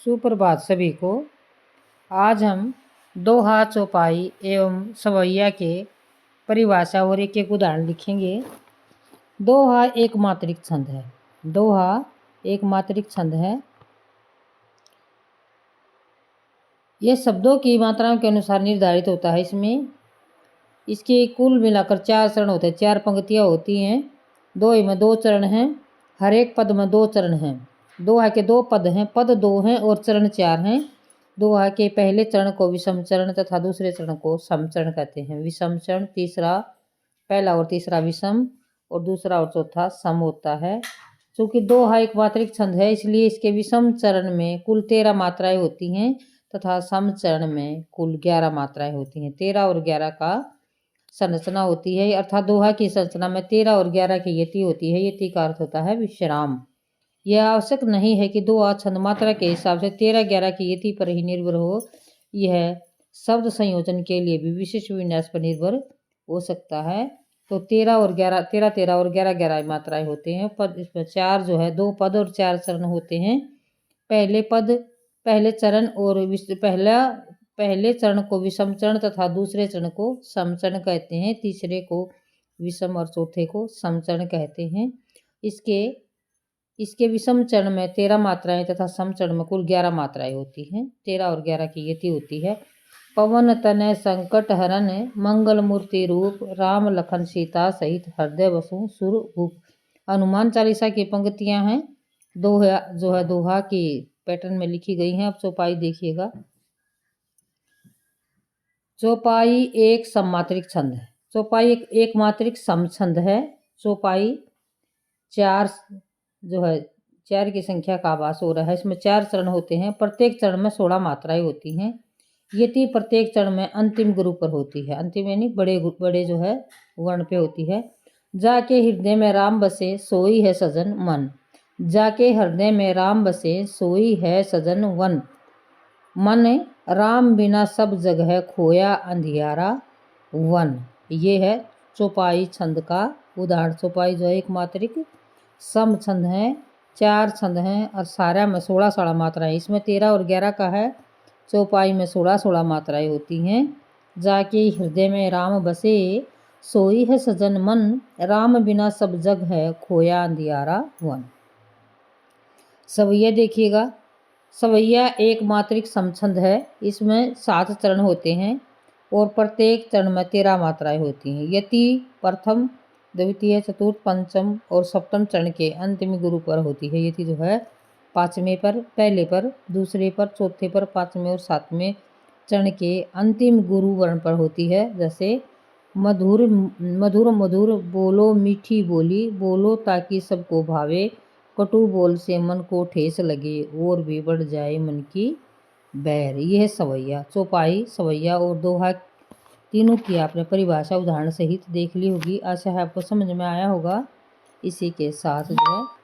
सुप्रभात सभी को। आज हम दोहा, चौपाई एवं सवैया के परिभाषा और एक एक उदाहरण लिखेंगे। दोहा एक मात्रिक छंद है। दोहा एक मात्रिक छंद है। यह शब्दों की मात्राओं के अनुसार निर्धारित होता है। इसके कुल मिलाकर 4 चरण होते हैं, 4 पंक्तियाँ होती हैं। दोहे में 2 चरण हैं, हर एक पद में 2 चरण हैं। दोहा के 2 पद हैं, पद 2 हैं और चरण 4 हैं। दोहा के पहले चरण को विषम चरण तथा दूसरे चरण को सम चरण कहते हैं। विषम चरण पहला और तीसरा विषम और दूसरा और चौथा सम होता है। चूँकि दोहा एक मात्रिक छंद है, इसलिए इसके विषम चरण में कुल 13 मात्राएं होती हैं तथा सम चरण में कुल 11 मात्राएं होती हैं। 13 और 11 का संरचना होती है, अर्थात दोहा की संरचना में 13 और 11 की यति होती है। यति का अर्थ होता है विश्राम। यह आवश्यक नहीं है कि दोहा छंद मात्रा के हिसाब से 13-11 की यति पर ही निर्भर हो। यह शब्द संयोजन के लिए भी विशिष्ट विन्यास पर निर्भर हो सकता है। तो 13 और 11 मात्राएं होते हैं। पद इसमें 4 जो है 2 पद और 4 चरण होते हैं। पहले चरण को विषम चरण तथा दूसरे चरण को सम चरण कहते हैं। तीसरे को विषम और चौथे को सम चरण कहते हैं। इसके विषम चरण में 13 मात्राएं तथा सम चरण में कुल 11 मात्राएं होती हैं। 13 और 11 की यति होती है। पवन तनय संकट हरन मंगल मूर्ति रूप राम लखन सीता सहित हृदय बसु सुर भूप। हनुमान चालीसा की पंक्तियां हैं। दोहा की पैटर्न में लिखी गई हैं। अब चौपाई देखिएगा। चौपाई एक सममात्रिक छंद है। चौपाई एक मात्रिक सम छंद है। चौपाई 4 की संख्या का आभास हो रहा है। इसमें 4 चरण होते हैं। प्रत्येक चरण में 16 मात्राएं होती हैं। यति प्रत्येक चरण में अंतिम गुरु पर होती है। अंतिम यानी बड़े जो है वर्ण पे होती है। जाके हृदय में राम बसे सोई है सजन मन। जाके हृदय में राम बसे सोई है सजन वन। मन राम बिना सब जगह खोया अंधियारा वन। ये है चौपाई छंद का उदाहरण। चौपाई जो है एक मात्रिक सम छंद है। 4 छंद हैं और सारा में 16 मात्राएं। इसमें 13 और 11 का है। चौपाई में 16 मात्राएं होती हैं। जाके हृदय में राम बसे सोई है सजन मन। राम बिना सब जग है खोया अंधियारा वन। सवैया देखिएगा। सवैया एक मात्रिक समछंद है। इसमें 7 चरण होते हैं और प्रत्येक चरण में 13 मात्राएं होती हैं। यति प्रथम, द्वितीय, चतुर्थ, पंचम और सप्तम चरण के अंतिम गुरु पर होती है। यति जो है 5वें पर, पहले पर, दूसरे पर, चौथे पर, 5वें और 7वें चरण के अंतिम गुरु वर्ण पर होती है। जैसे मधुर मधुर बोलो मीठी बोली, बोलो ताकि सबको भावे, कटु बोल से मन को ठेस लगे और भी बढ़ जाए मन की बैर। यह है सवैया। चौपाई, सवैया और दोहा तीनों की आपने परिभाषा उदाहरण सहित देख ली होगी। आशा है आपको समझ में आया होगा। इसी के साथ जो है